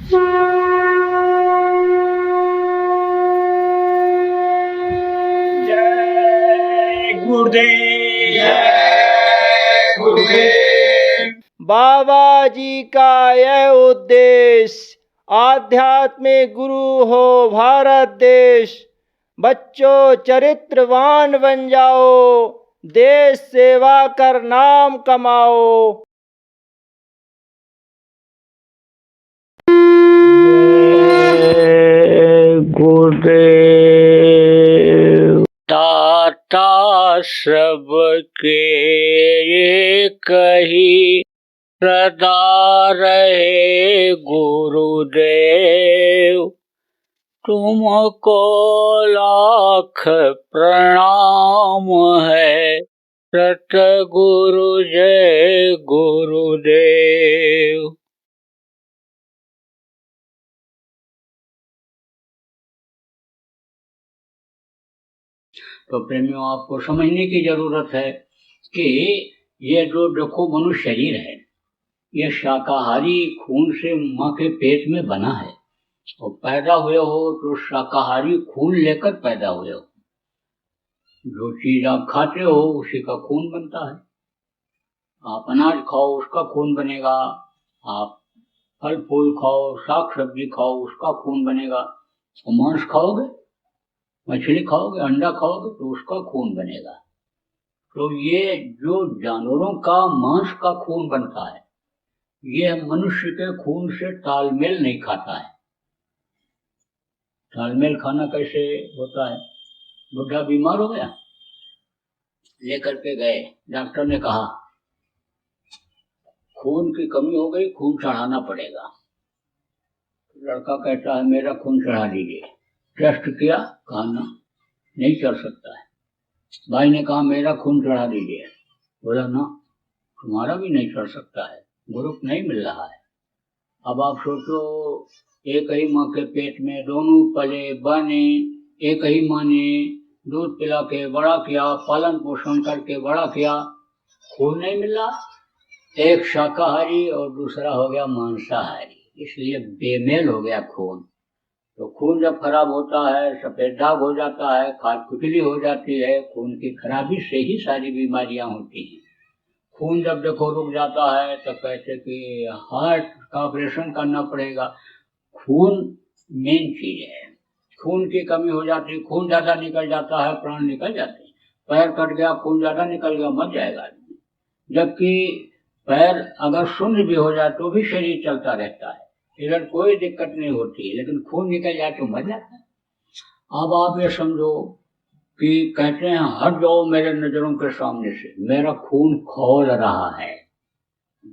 जय गुरुदेव, जय गुरुदेव। बाबा जी का यह उद्देश्य आध्यात्मिक गुरु हो भारत देश। बच्चों चरित्रवान बन जाओ, देश सेवा कर नाम कमाओ। जय गुरुदेव। दाता सबके एक ही सदा रहे गुरुदेव। तुमको लाख प्रणाम है, सतगुरु जय गुरुदेव। तो प्रेमियों, आपको समझने की जरूरत है कि ये जो देखो मनुष्य शरीर है, ये शाकाहारी खून से माँ के पेट में बना है और पैदा हुए हो तो शाकाहारी खून लेकर पैदा हुए हो। जो चीज आप खाते हो उसी का खून बनता है। आप अनाज खाओ उसका खून बनेगा, आप फल फूल खाओ, साग सब्जी खाओ उसका खून बनेगा। और मांस खाओगे, मछली खाओगे, अंडा खाओगे तो उसका खून बनेगा। तो ये जो जानवरों का मांस का खून बनता है, यह मनुष्य के खून से तालमेल नहीं खाता है। तालमेल खाना कैसे होता है? बुढ़ा बीमार हो गया, लेकर के गए, डॉक्टर ने कहा खून की कमी हो गई, खून चढ़ाना पड़ेगा। लड़का कहता है मेरा खून चढ़ा दीजिए। टेस्ट किया, कहा ना, नहीं चढ़ सकता है। भाई ने कहा मेरा खून चढ़ा दीजिए, बोला ना, तुम्हारा भी नहीं चढ़ सकता है, ग्रुप नहीं मिल रहा है। अब आप सोचो, एक ही माँ के पेट में दोनों पले बने, एक ही माँ ने दूध पिला के बड़ा किया, पालन पोषण करके बड़ा किया, खून नहीं मिला। एक शाकाहारी और दूसरा हो गया मांसाहारी, इसलिए बेमेल हो गया खून। तो खून जब खराब होता है, सफेद दाग हो जाता है, खाद खुजली हो जाती है। खून की खराबी से ही सारी बीमारियां होती हैं। खून जब देखो रुक जाता है तो कहते कि हार्ट का ऑपरेशन करना पड़ेगा। खून मेन चीज है। खून की कमी हो जाती है, खून ज्यादा निकल जाता है, प्राण निकल जाते हैं। पैर कट गया, खून ज्यादा निकल गया, मर जाएगा आदमी। जबकि पैर अगर शून्य भी हो जाए तो भी शरीर चलता रहता है, इधर कोई दिक्कत नहीं होती, लेकिन खून निकल जाए तो मर जाता है। अब आप ये समझो कि कहते हैं हट जाओ मेरे नजरों के सामने से, मेरा खून खौल रहा है,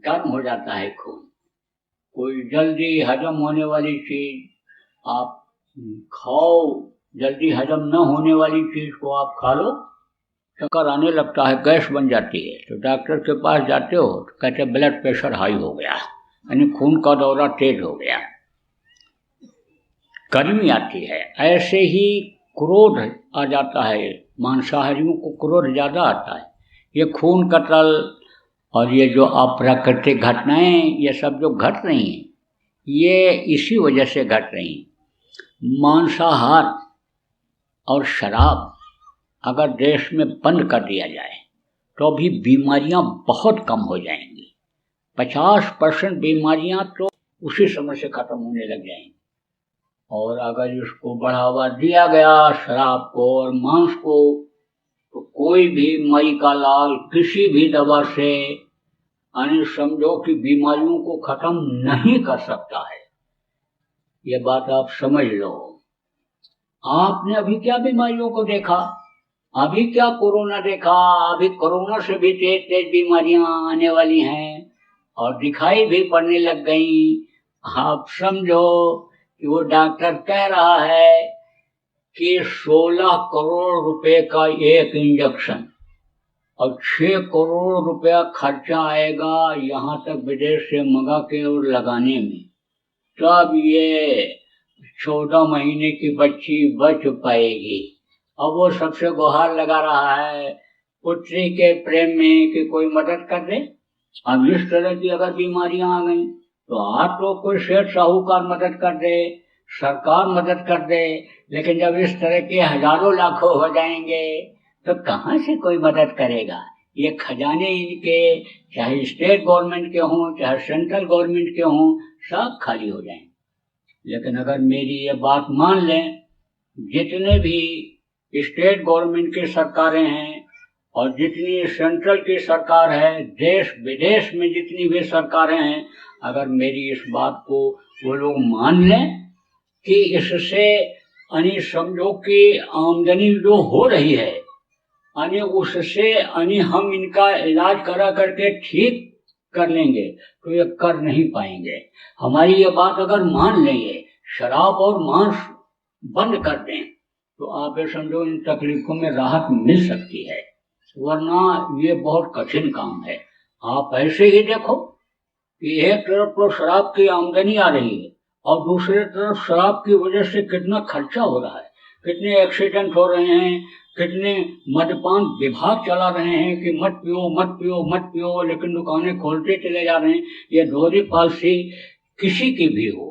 गर्म हो जाता है खून। कोई जल्दी हजम होने वाली चीज आप खाओ, जल्दी हजम न होने वाली चीज को आप खा लो, चक्कर आने लगता है, गैस बन जाती है। तो डॉक्टर के पास जाते हो तो कहते ब्लड प्रेशर हाई हो गया, यानी खून का दौरा तेज हो गया, गर्मी आती है। ऐसे ही क्रोध आ जाता है, मांसाहारियों को क्रोध ज्यादा आता है। ये खून कतल और ये जो अप्राकृतिक घटनाएं, ये सब जो घट रही हैं, ये इसी वजह से घट रही हैं। मांसाहार और शराब अगर देश में बंद कर दिया जाए तो भी बीमारियां बहुत कम हो जाएंगी। 50% बीमारियां तो उसी समय से खत्म होने लग जाएंगी। और अगर इसको बढ़ावा दिया गया शराब को और मांस को, तो कोई भी मई का लाल किसी भी दवा से यानी समझो कि बीमारियों को खत्म नहीं कर सकता है। ये बात आप समझ लो। आपने अभी क्या बीमारियों को देखा? अभी क्या कोरोना देखा? अभी कोरोना से भी तेज तेज बीमारियां आने वाली हैं और दिखाई भी पड़ने लग गई। आप समझो कि वो डॉक्टर कह रहा है कि 16 करोड़ रुपए का एक इंजेक्शन और 6 करोड़ रुपया खर्चा आएगा यहाँ तक विदेश से मंगा के और लगाने में, तब ये 14 महीने की बच्ची बच पाएगी। अब वो सबसे गुहार लगा रहा है पुत्री के प्रेम में कि कोई मदद कर दे। अब इस तरह की अगर बीमारियां आ गई तो आज तो कोई शेठ साहूकार मदद कर दे, सरकार मदद कर दे, लेकिन जब इस तरह के हजारों लाखों हो जाएंगे तो कहाँ से कोई मदद करेगा। ये खजाने इनके, चाहे स्टेट गवर्नमेंट के हों चाहे सेंट्रल गवर्नमेंट के हों, सब खाली हो जाएंगे। लेकिन अगर मेरी ये बात मान लें, जितने भी स्टेट गवर्नमेंट की सरकारें हैं और जितनी सेंट्रल की सरकार है, देश विदेश में जितनी भी सरकारें हैं, अगर मेरी इस बात को वो लोग मान लें कि इससे यानी समझो कि आमदनी जो हो रही है यानी उससे यानी हम इनका इलाज करा करके ठीक कर लेंगे, तो ये कर नहीं पाएंगे। हमारी ये बात अगर मान लेंगे, शराब और मांस बंद कर दें, तो आप ये समझो इन तकलीफों में राहत मिल सकती है, वरना ये बहुत कठिन काम है। आप ऐसे ही देखो कि एक तरफ तो शराब की आमदनी आ रही है और दूसरी तरफ शराब की वजह से कितना खर्चा हो रहा है, कितने एक्सीडेंट हो रहे हैं, कितने मद्यपान विभाग चला रहे हैं कि मत पियो मत पियो मत पियो, लेकिन दुकानें खोलते चले जा रहे हैं। ये दोहरी पॉलिसी किसी की भी हो,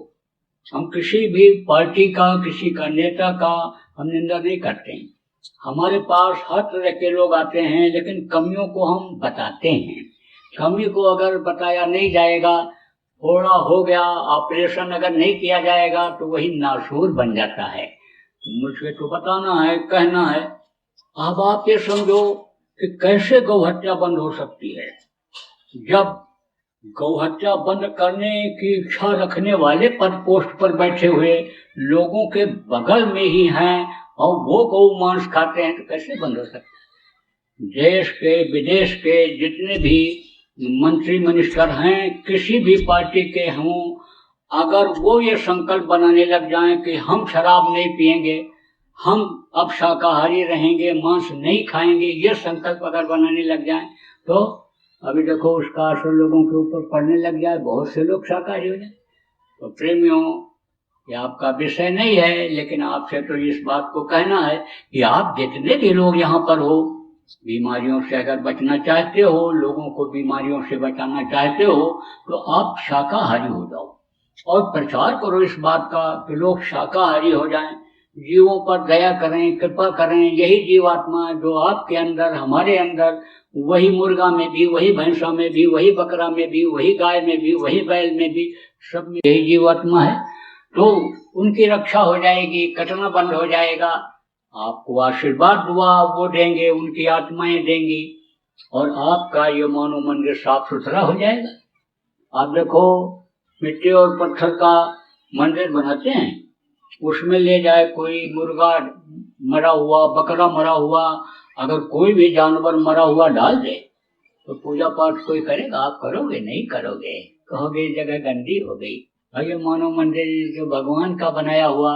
हम किसी भी पार्टी का, किसी का नेता का हम निंदा नहीं करते हैं। हमारे पास हर तरह के लोग आते हैं, लेकिन कमियों को हम बताते हैं। कमी को अगर बताया नहीं जाएगा, थोड़ा हो गया ऑपरेशन अगर नहीं किया जाएगा तो वही नासूर बन जाता है। मुझे तो बताना है, कहना है। अब आप ये समझो कि कैसे गौ हत्या बंद हो सकती है, जब गौ हत्या बंद करने की इच्छा रखने वाले पद पोस्ट पर बैठे हुए लोगों के बगल में ही हैं और वो गौ मांस खाते हैं, तो कैसे बंद हो सकता है। देश के विदेश के जितने भी मंत्री मिनिस्टर हैं, किसी भी पार्टी के हों, अगर वो ये संकल्प बनाने लग जाएं कि हम शराब नहीं पिएंगे, हम अब शाकाहारी रहेंगे, मांस नहीं खाएंगे, ये संकल्प अगर बनाने लग जाएं, तो अभी देखो उसका असर लोगों के ऊपर पड़ने लग जाए, बहुत से लोग शाकाहारी हो जाए। तो प्रेमियों, ये आपका विषय नहीं है, लेकिन आपसे तो इस बात को कहना है कि आप जितने भी लोग यहाँ पर हो, बीमारियों से अगर बचना चाहते हो, लोगों को बीमारियों से बचाना चाहते हो, तो आप शाकाहारी हो जाओ और प्रचार करो इस बात का कि लोग शाकाहारी हो जाएं, जीवों पर दया करें, कृपा करें। यही जीवात्मा जो आपके अंदर, हमारे अंदर, वही मुर्गा में भी, वही भैंसा में भी, वही बकरा में भी, वही गाय में भी, वही बैल में भी, सब में यही जीवात्मा है। तो उनकी रक्षा हो जाएगी, कटना बंद हो जाएगा, आपको आशीर्वाद दुआ वो देंगे, उनकी आत्माएं देंगी और आपका ये मानो मंदिर साफ सुथरा हो जाएगा। आप देखो मिट्टी और पत्थर का मंदिर बनाते हैं, उसमें ले जाए कोई मुर्गा मरा हुआ, बकरा मरा हुआ, अगर कोई भी जानवर मरा हुआ डाल दे, तो पूजा पाठ कोई करेगा? आप करोगे? नहीं करोगे, कहोगे जगह गंदी हो गई। भाई ये मानव मंदिर जो भगवान का बनाया हुआ,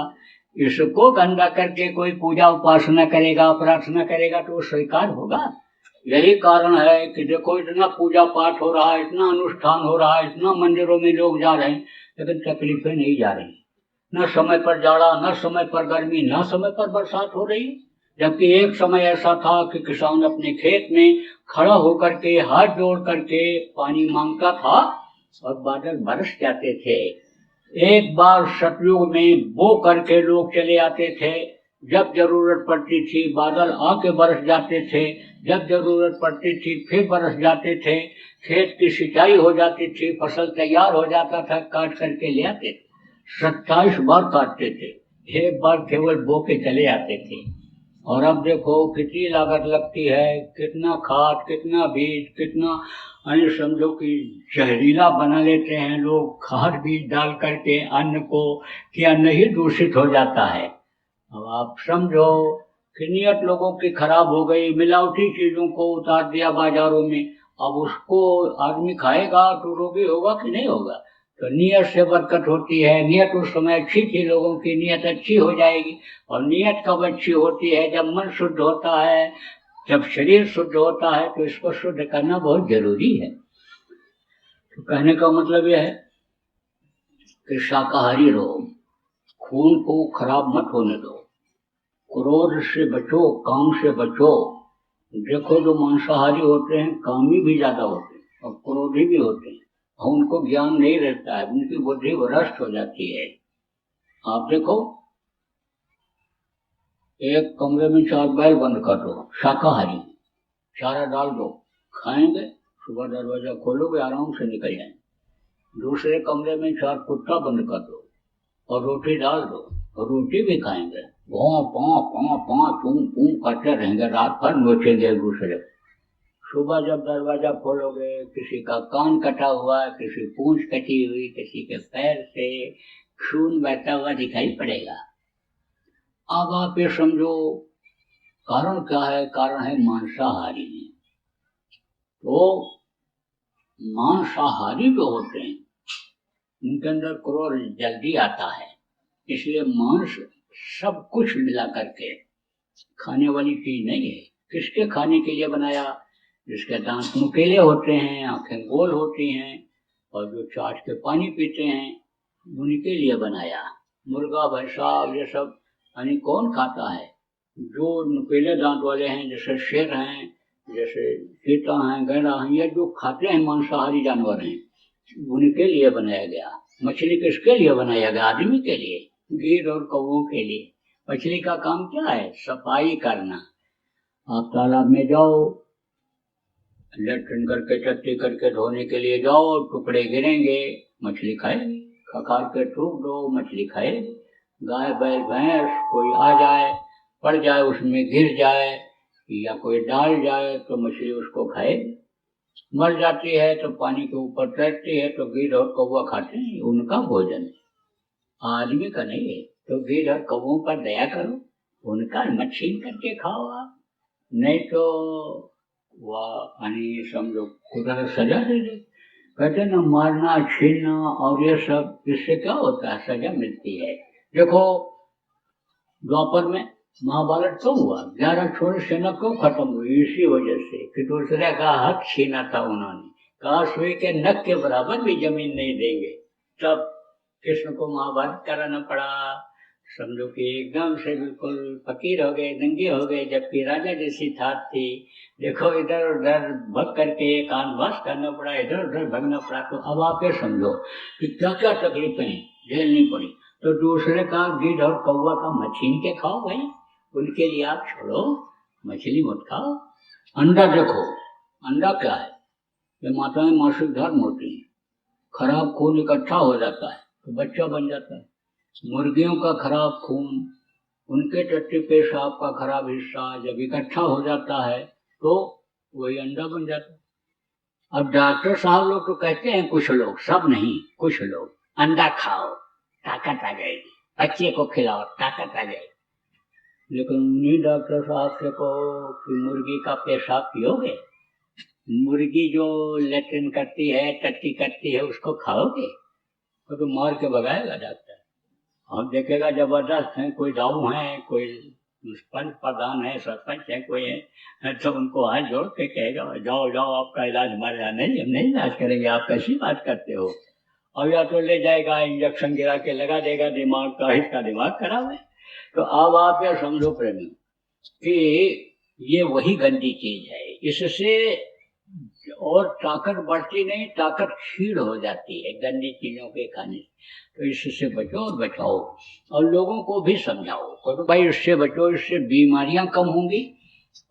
इसको गंदा करके कोई पूजा उपासना करेगा, प्रार्थना करेगा, तो स्वीकार होगा? यही कारण है कि देखो इतना पूजा पाठ हो रहा है, इतना अनुष्ठान हो रहा है, इतना मंदिरों में लोग जा रहे हैं, लेकिन तकलीफें नहीं जा रही। न समय पर जाड़ा, न समय पर गर्मी, न समय पर बरसात हो रही। जबकि एक समय ऐसा था कि किसान अपने खेत में खड़ा होकर के हाथ जोड़ करके पानी मांगता था और बादल बरस जाते थे। एक बार सतयुग में बो करके लोग चले आते थे, जब जरूरत पड़ती थी बादल आके बरस जाते थे, जब जरूरत पड़ती थी फिर बरस जाते थे, खेत की सिंचाई हो जाती थी, फसल तैयार हो जाता था, काट करके ले आते थे। 27 बार काटते थे, एक बार केवल बो के चले आते थे। और अब देखो कितनी लागत लगती है, कितना खाद, कितना बीज, कितना समझो कि जहरीला बना लेते हैं लोग खाद बीज डाल करके अन्न को, कि अन्न ही दूषित हो जाता है। अब आप समझो कि नियत लोगों की खराब हो गई, मिलावटी चीजों को उतार दिया बाजारों में, अब उसको आदमी खाएगा तो रोगी होगा कि नहीं होगा? तो नियत से बरकत होती है। नियत उस समय अच्छी थी, लोगों की नियत अच्छी हो जाएगी। और नियत कब अच्छी होती है? जब मन शुद्ध होता है, जब शरीर शुद्ध होता है, तो इसको शुद्ध करना बहुत जरूरी है। तो कहने का मतलब यह है कि शाकाहारी रहो, खून को खराब मत होने दो, क्रोध से बचो, काम से बचो। देखो जो मांसाहारी होते हैं कामी भी ज्यादा होते हैं और क्रोधी भी होते हैं। और उनको ज्ञान नहीं रहता है, उनकी बुद्धि भ्रष्ट हो जाती है। आप देखो, एक कमरे में 4 बैल बंद कर दो, शाकाहारी, चारा डाल दो, खाएंगे, सुबह दरवाजा खोलोगे आराम से निकल जाएंगे। दूसरे कमरे में 4 कुत्ता बंद कर दो और रोटी डाल दो, और रोटी भी खाएंगे, भौं पाँ पाँ पाँ चूं चूं करते रहेंगे, रात भर नोचेंगे एक दूसरे को। सुबह जब दरवाजा खोलोगे, किसी का कान कटा हुआ, किसी पूंछ कटी हुई, किसी के पैर से खून बहता हुआ दिखाई पड़ेगा। अब आप ये समझो कारण क्या है? कारण है मांसाहारी। तो मांसाहारी जो होते हैं उनके अंदर क्रोध जल्दी आता है, इसलिए मांस सब कुछ मिला करके खाने वाली चीज नहीं है। किसके खाने के लिए बनाया? जिसके दांत नुकीले होते हैं, आंखें गोल होती हैं और जो चाट के पानी पीते हैं, उनके लिए बनाया। मुर्गा भैंसा ये सब यानी कौन खाता है? जो नुकीले दांत वाले हैं, जैसे शेर हैं, जैसे चीता हैं, गैंडा हैं, ये जो खाते हैं मांसाहारी जानवर हैं, उनके लिए बनाया गया। मछली किसके लिए बनाया गया? आदमी के लिए, गिद्ध और कौवों के लिए। मछली का काम क्या है? सफाई करना। आप तालाब में जाओ, लेट्रिन करके टट्टी करके धोने के लिए जाओ, टुकड़े गिरेंगे, मछली खाएगी। खखार के थूक दो, मछली खाएगी। गाय बैल भैंस कोई आ जाए, पड़ जाए, उसमें गिर जाए या कोई डाल जाए तो मछली उसको खाएगी। मर जाती है तो पानी के ऊपर तैरती है तो गिद्ध और कौवा खाते हैं, उनका भोजन है, आदमी का नहीं है। तो गिद्ध और कौवों पर दया करो, उनका मत छीन करके खाओ आप, नहीं तो वह समझो कुदरत सजा दे दे। कहते ना, मारना छीनना और ये सब, इससे क्या होता है? सजा मिलती है। देखो, द्वापर में महाभारत क्यों हुआ? 11 छोड़ सेना क्यों खत्म हुई? इसी वजह से कि दूसरे का हक छीना था उन्होंने। कहा सुई के नख के बराबर भी जमीन नहीं देंगे। तब कृष्ण को महाभारत कराना पड़ा। समझो कि एकदम से बिल्कुल फकीर हो गए, नंगे हो गए, जबकि राजा जैसी ठाट थी। देखो, इधर उधर भग करके कानवास करना पड़ा, इधर उधर भगना पड़ा। तो अब आप ये समझो कि क्या क्या तकलीफें झेलनी पड़ी। तो दूसरे का गिद्ध और कौवा का मत छीन के खाओ भाई, उनके लिए आप छोड़ो, मछली मत खाओ। अंडा देखो, अंडा क्या है? ये माताएं मासिक धर्म होती है, खराब खून इकट्ठा हो जाता है तो बच्चा बन जाता है। मुर्गियों का खराब खून, उनके टट्टी पेशाब का खराब हिस्सा जब इकट्ठा हो जाता है तो वही अंडा बन जाता है। अब डॉक्टर साहब लोग तो कहते हैं, कुछ लोग, सब नहीं, कुछ लोग, अंडा खाओ ताकत आ जाएगी, बच्चे को खिलाओ ताकत आ जाएगी। लेकिन उन्हीं डॉक्टर साहब से कहो कि मुर्गी का पेशाब पियोगे? मुर्गी जो लेट्रिन करती है, टट्टी करती है, उसको खाओगे? तो मार के भगाएगा डॉक्टर। अब देखेगा जबरदस्त है, कोई दाऊ है, कोई पंच प्रधान है, सरपंच है, कोई है, तो उनको हाथ जोड़ के कहेगा जाओ जाओ, आपका इलाज हमारे यहाँ नहीं, हम नहीं इलाज करेंगे, आप कैसी बात करते हो। और या तो ले जाएगा, इंजेक्शन गिरा के लगा देगा दिमाग का, इसका दिमाग खराब है। तो अब आप यह समझो प्रेमी कि ये वही गंदी चीज है, इससे और ताकत बढ़ती नहीं, ताकत क्षीण हो जाती है गंदी चीजों के खाने से। तो इससे बचो और बचाओ, और लोगों को भी समझाओ तो भाई इससे बचो, इससे बीमारियां कम होंगी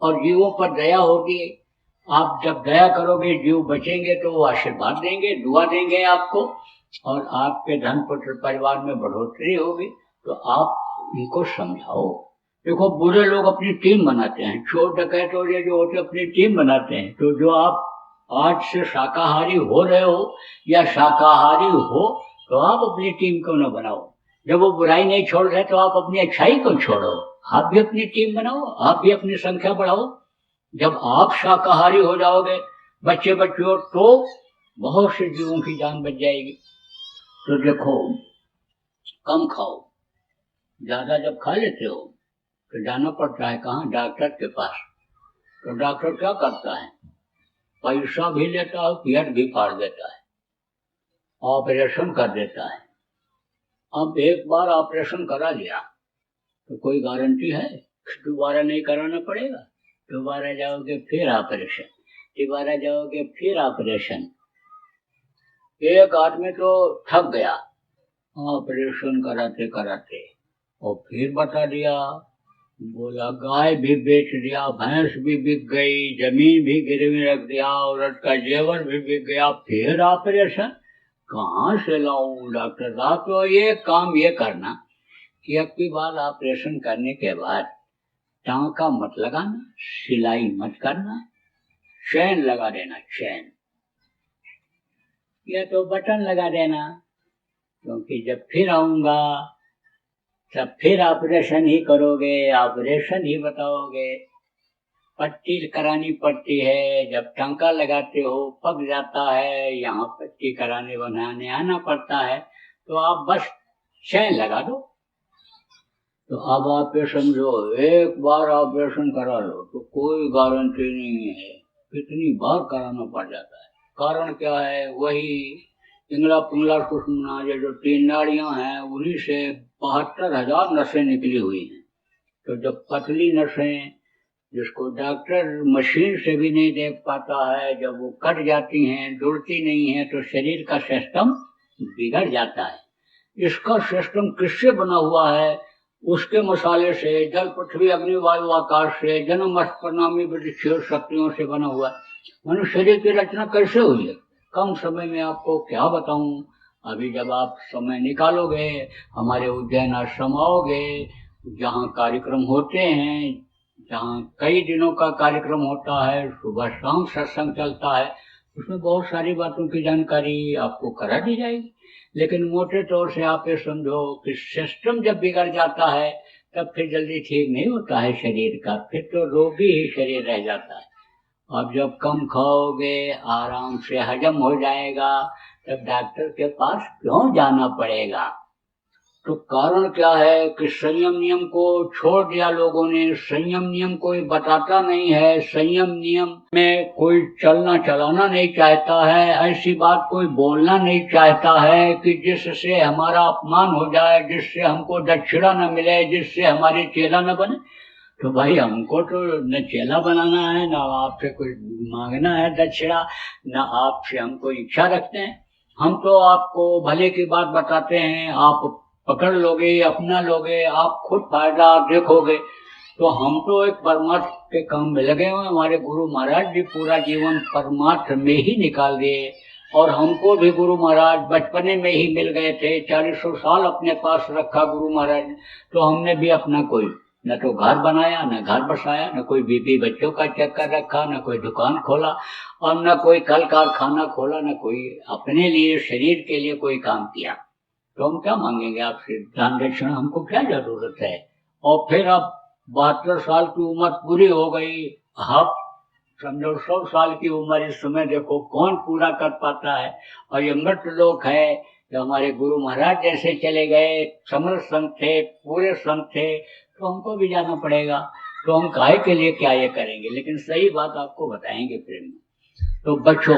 और जीवों पर दया होगी। आप जब दया करोगे, जीव बचेंगे तो वो आशीर्वाद देंगे, दुआ देंगे आपको, और आपके धन पुत्र परिवार में बढ़ोतरी होगी। तो आप इनको समझाओ। देखो, बुरे लोग अपनी टीम बनाते हैं, चोर डकैत और ये जो होते अपनी टीम बनाते हैं। तो जो आप आज से शाकाहारी हो रहे हो या शाकाहारी हो, तो आप अपनी टीम क्यों न बनाओ? जब वो बुराई नहीं छोड़ रहे तो आप अपनी अच्छाई को छोड़ो, आप भी अपनी टीम बनाओ, आप भी अपनी संख्या बढ़ाओ। जब आप शाकाहारी हो जाओगे, बच्चे बच्चों, तो बहुत से जीवों की जान बच जाएगी। तो देखो, कम खाओ, ज्यादा जब खा लेते हो तो जाना पड़ता है कहाँ? डॉक्टर के पास। तो डॉक्टर क्या करता है? पैसा भी लेता है, पेट भी फाड़ देता है, ऑपरेशन कर देता है। अब एक बार ऑपरेशन करा लिया तो कोई गारंटी है? दोबारा नहीं कराना पड़ेगा। दोबारा जाओगे फिर ऑपरेशन, दोबारा जाओगे फिर ऑपरेशन। एक आदमी तो थक गया ऑपरेशन कराते कराते, और फिर बता दिया, बोला गाय भी बेच दिया, भैंस भी बिक गई, जमीन भी गिरवी रख दिया, औरत का जेवर भी बिक गया, फिर ऑपरेशन कहाँ से लाऊं डॉक्टर साहब। तो ये काम ये करना कि अब की बार ऑपरेशन करने के बाद टाँका मत लगाना, सिलाई मत करना, चैन लगा देना, चैन या तो बटन लगा देना, क्योंकि जब फिर आऊंगा तब फिर ऑपरेशन ही करोगे, ऑपरेशन ही बताओगे। पट्टी करानी पड़ती है, जब टांका लगाते हो पक जाता है, यहाँ पट्टी कराने बनाने आना पड़ता है, तो आप बस चैन लगा दो। तो अब आप ये समझो, एक बार ऑपरेशन करा लो तो कोई गारंटी नहीं है, कितनी बार कराना पड़ जाता है। कारण क्या है, वही पिंगला पिंगला सुषुम्ना, ये जो 3 नाड़ियां हैं उन्हीं से 72,000 नसें निकली हुई हैं। तो जब पतली नसें, जिसको डॉक्टर मशीन से भी नहीं देख पाता है, जब वो कट जाती हैं, जुड़ती नहीं है, तो शरीर का सिस्टम बिगड़ जाता है। इसका सिस्टम किससे बना हुआ है? उसके मसाले से, जल पृथ्वी अग्नि वायु आकाश से, जन्म मृत्यु परिणामी विद्युत शक्तियों से बना हुआ है। मनुष्य शरीर की रचना कैसे हुई है, कम समय में आपको क्या बताऊं। अभी जब आप समय निकालोगे, हमारे उज्जैन आश्रम आओगे, जहाँ कार्यक्रम होते हैं, जहाँ कई दिनों का कार्यक्रम होता है, सुबह शाम सत्संग चलता है, उसमें बहुत सारी बातों की जानकारी आपको करा दी जाएगी। लेकिन मोटे तौर से आप ये समझो कि सिस्टम जब बिगड़ जाता है तब फिर जल्दी ठीक नहीं होता है शरीर का, फिर तो रोगी ही शरीर रह जाता है। अब जब कम खाओगे, आराम से हजम हो जाएगा, तब डॉक्टर के पास क्यों जाना पड़ेगा। तो कारण क्या है कि संयम नियम को छोड़ दिया लोगों ने, संयम नियम कोई बताता नहीं है, संयम नियम में कोई चलना चलाना नहीं चाहता है, ऐसी बात कोई बोलना नहीं चाहता है कि जिससे हमारा अपमान हो जाए, जिससे हमको दक्षिणा न मिले, जिससे हमारी चेला न बने। तो भाई हमको तो न चेला बनाना है, न आपसे कुछ मांगना है दक्षिणा, न आपसे हम कोई इच्छा रखते हैं। हम तो आपको भले की बात बताते हैं, आप पकड़ लोगे, अपना लोगे, आप खुद फायदा देखोगे। तो हम तो एक परमार्थ के काम में लगे हुए, हमारे गुरु महाराज भी पूरा जीवन परमार्थ में ही निकाल दिए, और हमको भी गुरु महाराज बचपने में ही मिल गए थे, 40 साल अपने पास रखा गुरु महाराज। तो हमने भी अपना कोई न तो घर बनाया, न घर बसाया, न कोई बीबी बच्चों का चक्कर रखा, न कोई दुकान खोला, और न कोई कल कारखाना खोला, न कोई अपने लिए शरीर के लिए कोई काम किया। तो हम क्या मांगेंगे आपसे दान दक्षिणा, हमको क्या जरूरत है। और फिर अब 72 साल की उम्र पूरी हो गई, आप समझो 100 साल की उम्र इस समय देखो कौन पूरा कर पाता है। और ये मृत लोग है, जो हमारे गुरु महाराज जैसे चले गए, समर्थ संत थे, पूरे संत थे, तो हमको भी जाना पड़ेगा। तो हम काहे के लिए क्या ये करेंगे, लेकिन सही बात आपको बताएंगे प्रेम। तो बच्चों,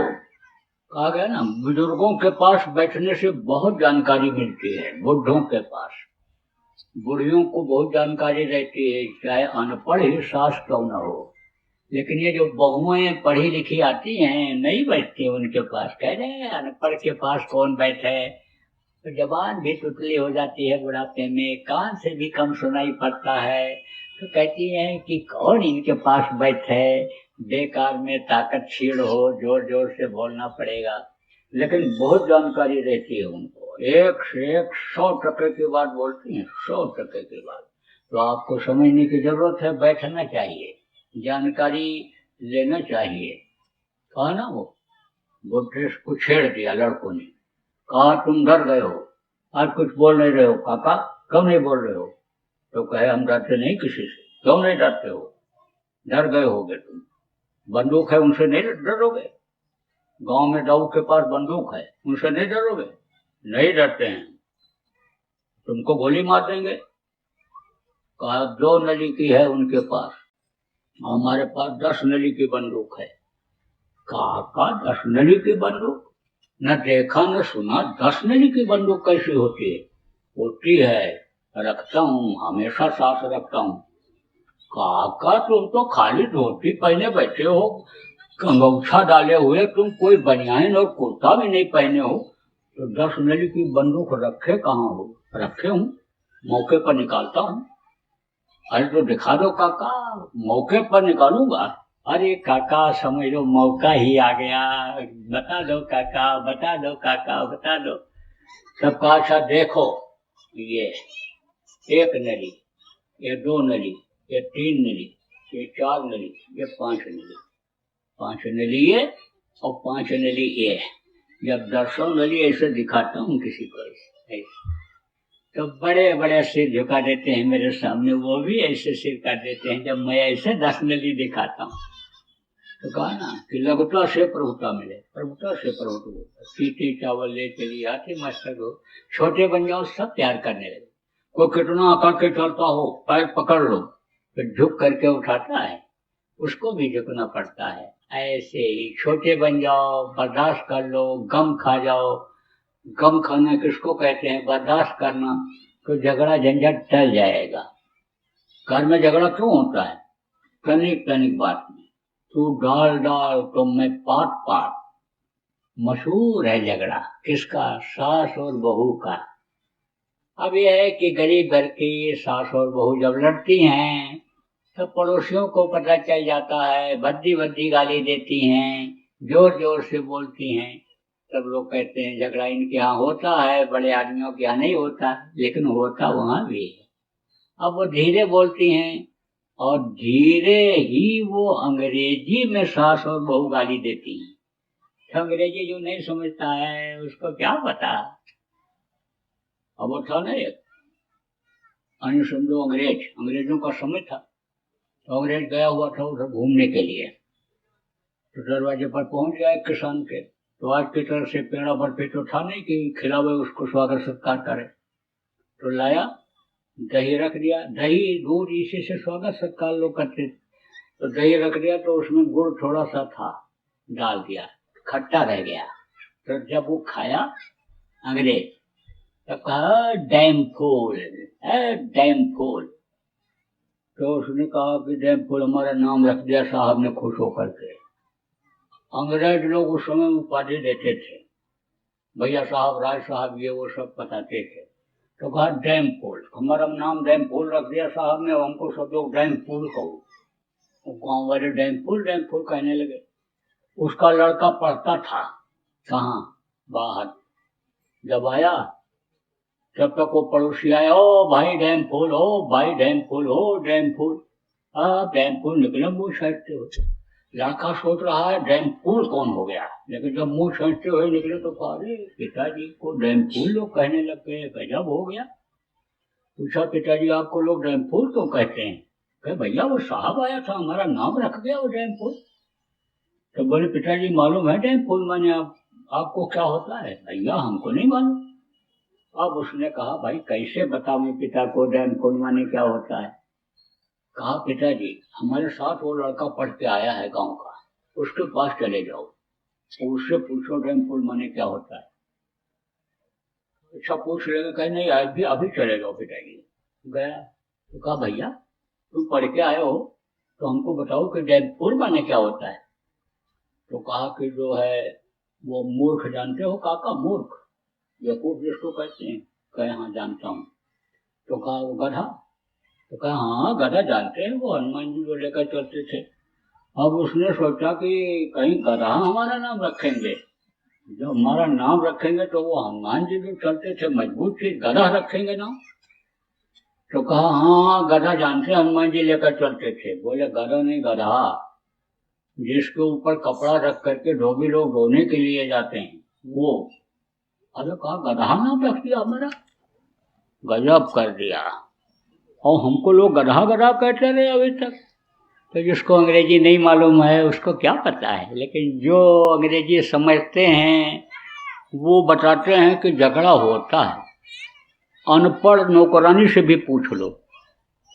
कहा गया ना, बुजुर्गों के पास बैठने से बहुत जानकारी मिलती है, बुढ़ों के पास, बुढ़ियों को बहुत जानकारी रहती है, चाहे अनपढ़ ही सास क्यों न हो। लेकिन ये जो बहुएं पढ़ी लिखी आती हैं, नहीं बैठती उनके पास, कह रहे हैं अनपढ़ के पास कौन बैठे। तो जबान भी तुतली हो जाती है बुढ़ापे में, कान से भी कम सुनाई पड़ता है। तो कहती हैं कि कौन इनके पास बैठे, बेकार में ताकत छीड़ हो, जोर जोर से बोलना पड़ेगा। लेकिन बहुत जानकारी रहती है उनको, 1 से 1 100% की बात बोलती हैं, 100% की बात। तो आपको समझने की जरूरत है, बैठना चाहिए, जानकारी लेना चाहिए। कहा ना वो बुढ़े को छेड़ दिया लड़कों ने, कहा तुम डर गए हो, आज कुछ बोल नहीं रहे हो काका, क्यों नहीं बोल रहे हो। तो कहे हम डरते नहीं किसी से। क्यों नहीं डरते हो, डर गए होगे तुम, बंदूक है उनसे नहीं डरोगे, गांव में दाऊ के पास बंदूक है, उनसे नहीं डरोगे। नहीं डरते हैं, तुमको गोली मार देंगे। कहा 2 नली की है उनके पास, हमारे पास 10 नली की बंदूक है। काका 10 नली की बंदूक, न देखा न सुना, 10 नली की बंदूक कैसी होती है। होती है, रखता हूँ, हमेशा साथ रखता हूँ। काका तुम तो खाली धोती पहने बैठे हो, कंगौछा डाले हुए, तुम कोई बनियान और कुर्ता भी नहीं पहने हो, तो 10 नली की बंदूक रखे कहाँ हो? रखे हूँ, मौके पर निकालता हूँ। अरे तो दिखा दो काका। मौके पर निकालूंगा? अरे काका समझ लो मौका ही आ गया, बता दो काका, बता दो काका, बता दो। सब कहा अच्छा देखो, ये 1 नली, ये 2 नली, ये 3 नली, ये 4 नली, ये 5 नली। 5 नली ये और 5 नली ये। जब 10 नली ऐसे दिखाता हूँ किसी को ऐसे, तो बड़े बड़े सिर झुका देते हैं मेरे सामने, वो भी ऐसे सिर कर देते हैं जब मैं ऐसे 10 नली दिखाता हूँ। तो कहा ना कि लघुता से प्रभुता मिले, प्रभुता से प्रभुता। सीटी चावल ले चली आती मस्तक हो, छोटे बन जाओ सब प्यार करने लगे। कोई कितना आकर के चलता हो, पैर पकड़ लो, फिर झुक करके उठाता है, उसको भी झुकना पड़ता है। ऐसे ही छोटे बन जाओ, बर्दाश्त कर लो, गम खा जाओ। गम खाना किसको कहते हैं? बर्दाश्त करना। तो झगड़ा झंझट टल जाएगा। घर में झगड़ा क्यों होता है? तनिक तनिक बात में। तू डाल डाल तो मैं पाट पाट। मशहूर है झगड़ा किसका? सास और बहू का। अब यह है कि गरीब घर की सास और बहू जब लड़ती हैं तो पड़ोसियों को पता चल जाता है, भद्दी भद्दी गाली देती हैं, जोर जोर से बोलती हैं। सब लोग कहते हैं झगड़ा इनके यहाँ होता है, बड़े आदमियों के यहाँ नहीं होता, लेकिन होता वहां भी है। अब वो धीरे बोलती हैं और धीरे ही वो अंग्रेजी में सास और बहू गाली देती हैं। तो अंग्रेजी जो नहीं समझता है उसको क्या पता। अब वो था ना एक समझो अंग्रेजों का समय था, तो अंग्रेज गया हुआ था उधर घूमने के लिए। तो दरवाजे पर पहुंच गया एक किसान के। तो आज की तरह से पेड़ा पर पे तो था नहीं कि खिलावे उसको, स्वागत सत्कार करे। तो लाया, दही रख दिया, दही दूध इसी से स्वागत सत्कार लोग करते। तो दही रख दिया तो उसमें गुड़ थोड़ा सा था, डाल दिया, खट्टा रह गया। तो जब वो खाया अंग्रेज, तो कहा डैम फूल है, डैम फूल। तो उसने कहा कि डैम फूल हमारा नाम रख दिया साहब ने खुश होकर के। अंग्रेज लोग उस समय उपाधि देते थे, भैया साहब, राज साहब, ये वो सब बताते थे। तो कहा डैम फूल, हमारा नाम डैम फूल रख दिया साहब ने, हमको सब लोग डैम फूल कहो। गाँव वाले डैम फूल कहने लगे। उसका लड़का पढ़ता था कहाँ? बाहर। जब आया जब तक वो पड़ोसी आया, ओ भाई डैम फूल हो, भाई डैम फूल हो, डैम फूल। डैम फूल निकले मुंह छाटते होते। लड़का सोच रहा है डैम फूल कौन हो गया, लेकिन जब मुंह छाटते हुए निकले तो कहा अरे पिताजी को डैम फूल लोग कहने लग गए, गजब हो गया। पूछा पिताजी आपको लोग डैम फूल क्यों कहते हैं? कहे भैया वो साहब आया था, हमारा नाम रख गया वो डैम फूल। तो बोले पिताजी मालूम है डैम फूल माने आपको क्या होता है? भैया हमको नहीं मालूम। अब उसने कहा भाई कैसे बताऊं पिता को डैम फूल माने क्या होता है? कहा पिताजी हमारे साथ वो लड़का पढ़ के आया है गांव का, उसके पास चले जाओ, उससे पूछो डैम फूल माने क्या होता है। अच्छा पूछ लेगा, कहे नहीं अभी चले जाओ पिताजी। गया तो कहा भैया तुम पढ़ के आए हो तो हमको बताओ कि डैम फूल माने क्या होता है। तो कहा कि जो है वो मूर्ख जानते हो काका, मूर्ख बेवकूफ जिसको कहते हैं। कहे हाँ जानता हूँ। तो कहा वो गधा? तो कहा हाँ गधा जानते हैं, वो हनुमान जी को लेकर चलते थे। अब उसने सोचा कि कहीं गधा हमारा नाम रखेंगे, जब हमारा नाम रखेंगे तो वो हनुमान जी जो चलते थे मजबूत चीज, गधा रखेंगे नाम। तो कहा हाँ गधा जानते, हनुमान जी लेकर चलते थे। बोले गधा नहीं गधा, जिसके ऊपर कपड़ा रख करके धोबी लोग धोने के लिए जाते हैं वो। अरे कहा गधा नाम रख दिया हमारा, गजब कर दिया। और हमको लोग गधा गधा कहते रहे अभी तक। तो जिसको अंग्रेजी नहीं मालूम है उसको क्या पता है, लेकिन जो अंग्रेजी समझते हैं वो बताते हैं कि झगड़ा होता है। अनपढ़ नौकरानी से भी पूछ लो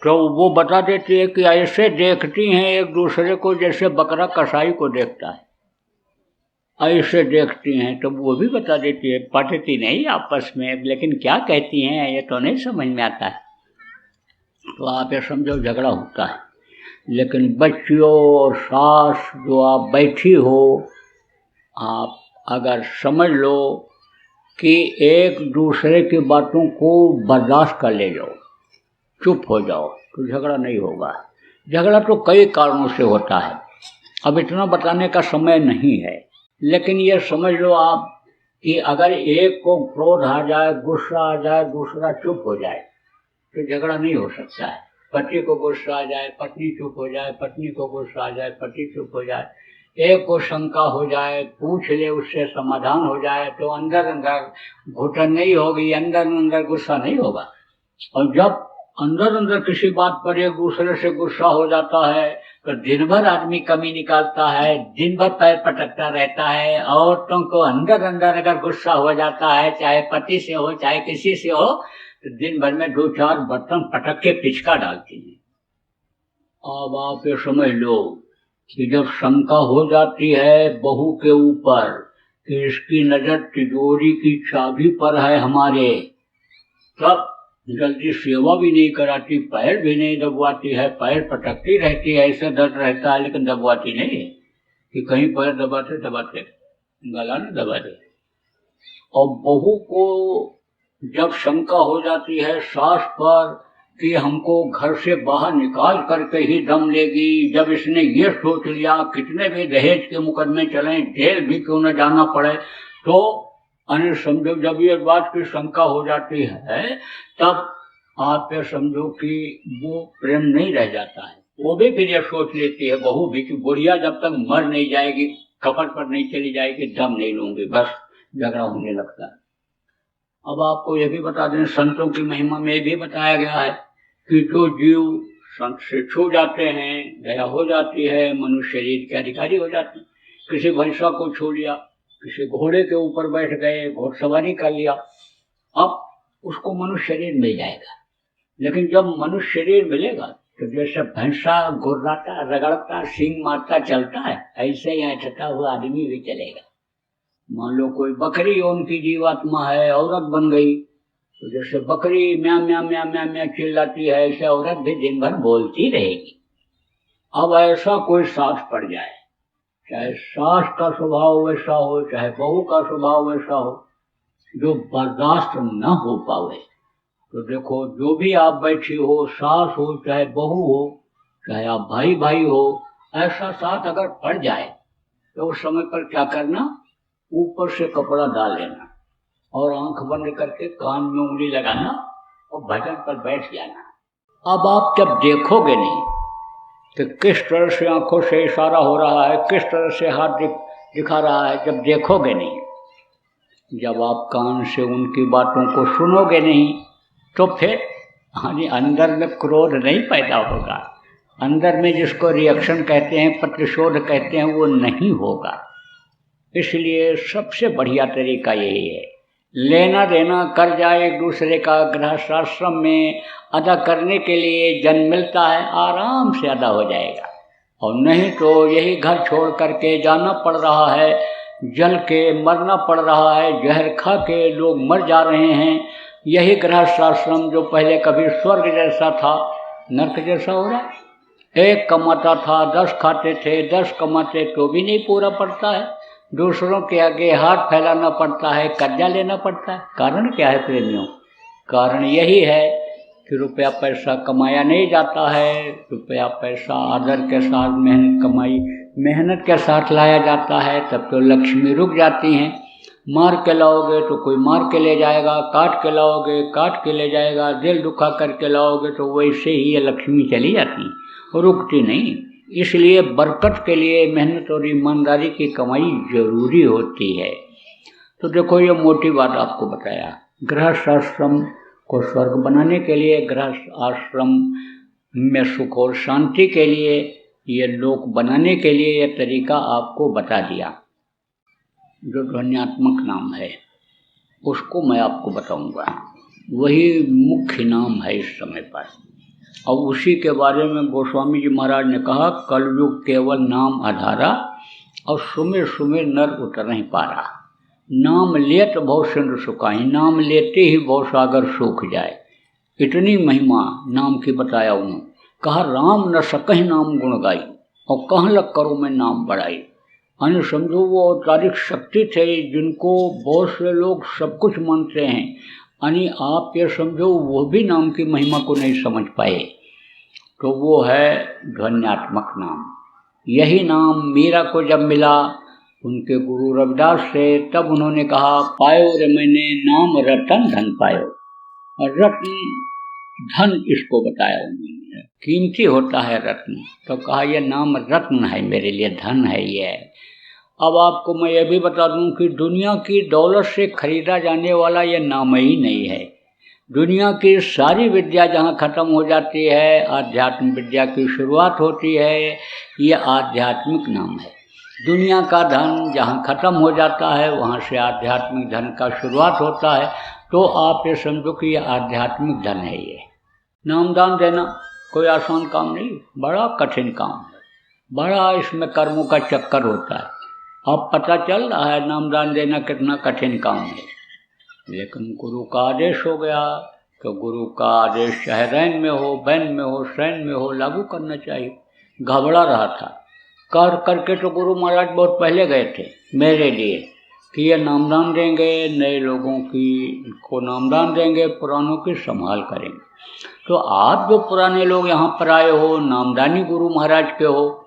तो वो बता देती है कि ऐसे देखती हैं एक दूसरे को जैसे बकरा कसाई को देखता है, ऐसे देखती हैं। तो वो भी बता देती है, पढ़ती नहीं आपस में, लेकिन क्या कहती हैं ये तो नहीं समझ में आता है। तो आप ये समझो झगड़ा होता है। लेकिन बच्चियों और सास जो आप बैठी हो, आप अगर समझ लो कि एक दूसरे की बातों को बर्दाश्त कर ले जाओ, चुप हो जाओ, तो झगड़ा नहीं होगा। झगड़ा तो कई कारणों से होता है, अब इतना बताने का समय नहीं है, लेकिन ये समझ लो आप कि अगर एक को क्रोध आ जाए, गुस्सा आ जाए, दूसरा चुप हो जाए, तो झगड़ा नहीं हो सकता है। पति को गुस्सा आ जाए, पत्नी चुप हो जाए, पत्नी को गुस्सा आ जाए, पति चुप हो जाए, एक को शंका हो जाए, पूछ ले, उससे समाधान हो जाए, तो अंदर अंदर घुटन नहीं होगी, अंदर अंदर गुस्सा नहीं होगा। और जब अंदर अंदर किसी बात पर एक दूसरे से गुस्सा हो जाता है, तो दिन भर आदमी कमी निकालता है, दिन भर पैर पटकता रहता है। औरतों को अंदर अंदर अगर गुस्सा हो जाता है, चाहे पति से हो चाहे किसी से हो, तो दिन भर में 2-4 बर्तन पटक के पिचका डालती है। अब आप ये समझ लो कि जब शंका हो जाती है बहू के ऊपर कि इसकी नजर तिजोरी की चाबी पर है हमारे, तब जल्दी सेवा भी नहीं कराती, पैर भी नहीं दबवाती है, पैर पटकती रहती है, ऐसे दर्द रहता है लेकिन दबवाती नहीं है कि कहीं पैर दबाते दबाते गला न दबा दे। और बहू को जब शंका हो जाती है सास पर कि हमको घर से बाहर निकाल करके ही दम लेगी, जब इसने ये सोच लिया कितने भी दहेज के मुकदमे चलें, जेल भी क्यों न जाना पड़े, तो अने समझो जब ये बात की शंका हो जाती है, तब आप ये समझो कि वो प्रेम नहीं रह जाता है। वो भी फिर ये सोच लेती है बहू भी कि बुढ़िया जब तक मर नहीं जाएगी, कपड़ पर नहीं चली जाएगी, दम नहीं लूंगी, बस झगड़ा होने लगता है। अब आपको यह भी बता दें, संतों की महिमा में भी बताया गया है कि जो जीव संत से छू जाते हैं, दया हो जाती है, मनुष्य शरीर के अधिकारी हो जाते हैं। किसी भैंसा को छू लिया, किसी घोड़े के ऊपर बैठ गए, घोड़सवारी कर लिया, अब उसको मनुष्य शरीर मिल जाएगा। लेकिन जब मनुष्य शरीर मिलेगा तो जैसे भैंसा गुर्राता, रगड़ता, सींग मारता चलता है, ऐसे ही ऐठता हुआ आदमी भी चलेगा। मान लो कोई बकरी उनकी जीवात्मा है, औरत बन गई, तो जैसे बकरी म्या म्या म्या म्या म्या चिल्लाती है, ऐसे औरत भी दिन भर बोलती रहेगी। अब ऐसा कोई साथ पड़ जाए, चाहे सास का स्वभाव वैसा हो, चाहे बहू का स्वभाव वैसा हो, जो बर्दाश्त न हो पावे, तो देखो जो भी आप बैठी हो, सास हो चाहे बहू हो, चाहे आप भाई भाई हो, ऐसा साथ अगर पड़ जाए तो उस समय पर क्या करना, ऊपर से कपड़ा डाल लेना और आंख बंद करके कान में उंगली लगाना और भजन पर बैठ जाना। अब आप जब देखोगे नहीं कि किस तरह से आंखों से इशारा हो रहा है, किस तरह से हाथ दिखा रहा है, जब देखोगे नहीं, जब आप कान से उनकी बातों को सुनोगे नहीं, तो फिर अंदर में क्रोध नहीं पैदा होगा, अंदर में जिसको रिएक्शन कहते हैं, प्रतिशोध कहते हैं, वो नहीं होगा। इसलिए सबसे बढ़िया तरीका यही है, लेना देना कर जाए एक दूसरे का, गृहस्थाश्रम में अदा करने के लिए जन्म मिलता है, आराम से अदा हो जाएगा। और नहीं तो यही घर छोड़ करके जाना पड़ रहा है, जल के मरना पड़ रहा है, जहर खा के लोग मर जा रहे हैं। यही गृहस्थाश्रम जो पहले कभी स्वर्ग जैसा था, नरक जैसा हो रहा है। एक कमाता था, 10 खाते थे, 10 कमाते तो भी नहीं पूरा पड़ता है, दूसरों के आगे हाथ फैलाना पड़ता है, कर्जा लेना पड़ता है। कारण क्या है प्रेमियों? कारण यही है कि रुपया पैसा कमाया नहीं जाता है, रुपया पैसा आदर के साथ मेहनत के साथ लाया जाता है, तब तो लक्ष्मी रुक जाती हैं। मार के लाओगे तो कोई मार के ले जाएगा, काट के लाओगे काट के ले जाएगा, दिल दुखा करके लाओगे तो वैसे ही ये लक्ष्मी चली जाती, रुकती नहीं। इसलिए बरकत के लिए मेहनत और ईमानदारी की कमाई जरूरी होती है। तो देखो ये मोटी बात आपको बताया, गृहस्थ आश्रम को स्वर्ग बनाने के लिए, गृहस्थ आश्रम में सुख और शांति के लिए, ये लोक बनाने के लिए ये तरीका आपको बता दिया। जो ध्वन्यात्मक नाम है उसको मैं आपको बताऊंगा, वही मुख्य नाम है इस समय पर। और उसी के बारे में गोस्वामी जी महाराज ने कहा, कलयुग केवल नाम आधारा और सुमिर सुमिर नर उतर नहीं पा रहा। नाम लेत भव सिंधु सुखाई, नाम लेते ही भव सागर सूख जाए। इतनी महिमा नाम की बताया उन्होंने। कहा राम न सकहि नाम गुण गाई, और कहाँ लग करो मैं नाम बढ़ाई। यानी समझो वो औपचारिक शक्ति थे जिनको बहुत से लोग सब कुछ मानते हैं, यानी आप ये समझो वो भी नाम की महिमा को नहीं समझ पाए। तो वो है ध्वन्यात्मक नाम। यही नाम मीरा को जब मिला उनके गुरु रविदास से, तब उन्होंने कहा, पायो रे मैंने नाम रतन धन पायो। और रत्न धन इसको बताया उन्होंने, कीमती होता है रत्न। तो कहा यह नाम रत्न है, मेरे लिए धन है ये। अब आपको मैं ये भी बता दूं कि दुनिया की दौलत से खरीदा जाने वाला यह नाम ही नहीं है। दुनिया की सारी विद्या जहाँ खत्म हो जाती है, आध्यात्मिक विद्या की शुरुआत होती है। ये आध्यात्मिक नाम है। दुनिया का धन जहाँ खत्म हो जाता है, वहाँ से आध्यात्मिक धन का शुरुआत होता है। तो आप ये समझो कि ये आध्यात्मिक धन है। ये नामदान देना कोई आसान काम नहीं, बड़ा कठिन काम है, बड़ा इसमें कर्मों का चक्कर होता है। अब पता चल रहा है नामदान देना कितना कठिन काम है, लेकिन गुरु का आदेश हो गया तो गुरु का आदेश चाहे रैन में हो, बैन में हो, शैन में हो, लागू करना चाहिए। घबरा रहा था कर करके, तो गुरु महाराज बहुत पहले गए थे मेरे लिए कि ये नामदान देंगे, नए लोगों की को नामदान देंगे, पुरानों की संभाल करेंगे। तो आप जो पुराने लोग यहाँ पर आए हो, नामदानी गुरु महाराज के हो,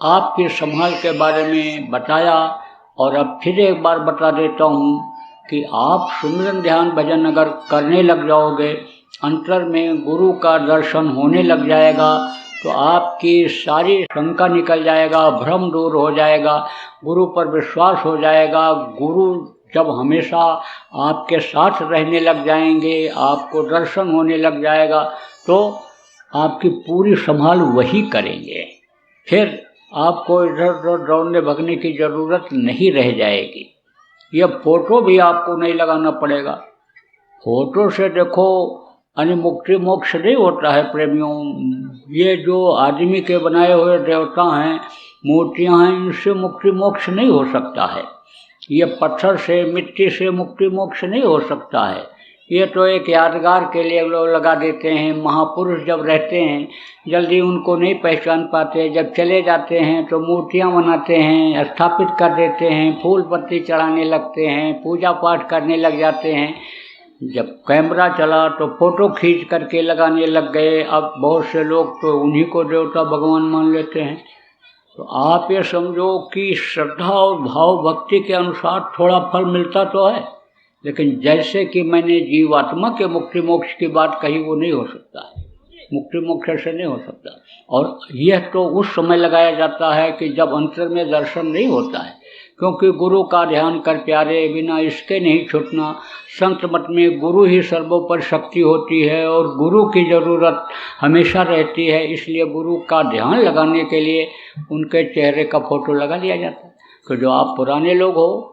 आपकी संभाल के बारे में बताया। और अब फिर एक बार बता देता हूँ कि आप सुमिरन ध्यान भजन अगर करने लग जाओगे, अंतर में गुरु का दर्शन होने लग जाएगा, तो आपकी सारी शंका निकल जाएगा, भ्रम दूर हो जाएगा, गुरु पर विश्वास हो जाएगा। गुरु जब हमेशा आपके साथ रहने लग जाएंगे, आपको दर्शन होने लग जाएगा, तो आपकी पूरी संभाल वही करेंगे। फिर आपको इधर उधर दौड़ने भगने की ज़रूरत नहीं रह जाएगी। यह फोटो भी आपको नहीं लगाना पड़ेगा। फोटो से देखो यानी मुक्ति मोक्ष नहीं होता है प्रेमियों। ये जो आदमी के बनाए हुए देवता हैं, मूर्तियां हैं, इनसे मुक्ति मोक्ष नहीं हो सकता है। ये पत्थर से, मिट्टी से मुक्ति मोक्ष नहीं हो सकता है। ये तो एक यादगार के लिए लोग लगा देते हैं। महापुरुष जब रहते हैं जल्दी उनको नहीं पहचान पाते, जब चले जाते हैं तो मूर्तियां बनाते हैं, स्थापित कर देते हैं, फूल पत्ती चढ़ाने लगते हैं, पूजा पाठ करने लग जाते हैं। जब कैमरा चला तो फोटो खींच करके लगाने लग गए। अब बहुत से लोग तो उन्हीं को देवता भगवान मान लेते हैं। तो आप ये समझो कि श्रद्धा और भाव भक्ति के अनुसार थोड़ा फल मिलता तो है, लेकिन जैसे कि मैंने जीवात्मा के मुक्ति मोक्ष की बात कही, वो नहीं हो सकता है। मुक्ति मोक्ष से नहीं हो सकता। और यह तो उस समय लगाया जाता है कि जब अंतर में दर्शन नहीं होता है, क्योंकि गुरु का ध्यान कर प्यारे, बिना इसके नहीं छूटना। संत मत में गुरु ही सर्वोपर शक्ति होती है और गुरु की ज़रूरत हमेशा रहती है। इसलिए गुरु का ध्यान लगाने के लिए उनके चेहरे का फोटो लगा लिया जाता है। तो जो आप पुराने लोग हो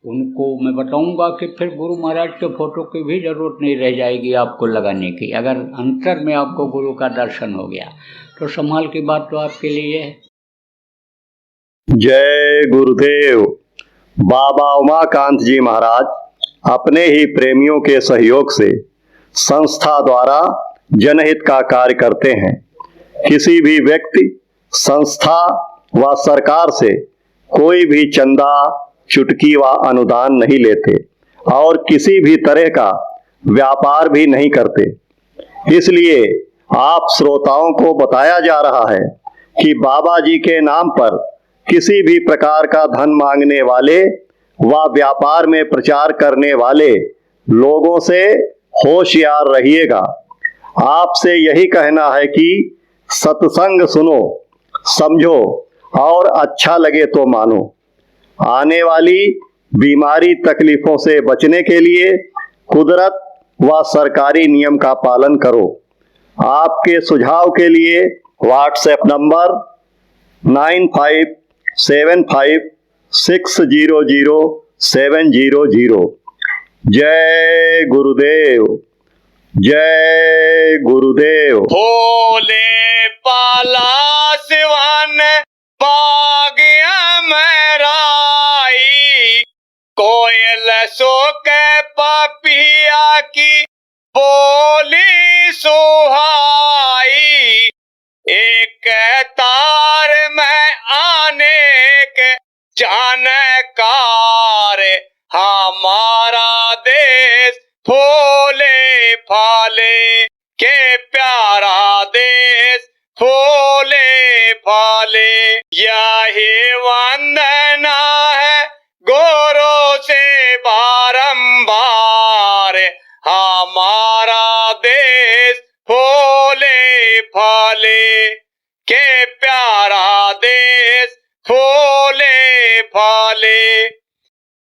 उनको मैं बताऊंगा कि फिर गुरु महाराज के फोटो की भी ज़रूरत नहीं रह जाएगी आपको लगाने की। अगर अंतर में आपको गुरु का दर्शन हो गया तो संभाल की बात तो आपके लिए है। जय गुरुदेव। बाबा उमाकांत जी महाराज अपने ही प्रेमियों के सहयोग से संस्था द्वारा जनहित का कार्य करते हैं। किसी भी व्यक्ति, संस्था व सरकार से कोई भी चंदा, चुटकी व अनुदान नहीं लेते और किसी भी तरह का व्यापार भी नहीं करते। इसलिए आप श्रोताओं को बताया जा रहा है कि बाबा जी के नाम पर किसी भी प्रकार का धन मांगने वाले व व्यापार में प्रचार करने वाले लोगों से होशियार रहिएगा। आपसे यही कहना है कि सत्संग सुनो, समझो और अच्छा लगे तो मानो। आने वाली बीमारी तकलीफों से बचने के लिए कुदरत व सरकारी नियम का पालन करो। आपके सुझाव के लिए व्हाट्सएप नंबर 9575600700। जय गुरुदेव, जय गुरुदेव। भोले पाला सिवान बागिया मेराई, कोयल सो के पपिया की बोली सुहाई। एक तार में आने के जानकार हमारा देश फूले फाले के प्यारा देश फूले फाले। यही वंदना है गोरों से बारंबार हमारा देश फूले फाले के प्यारा देश फूले फाले।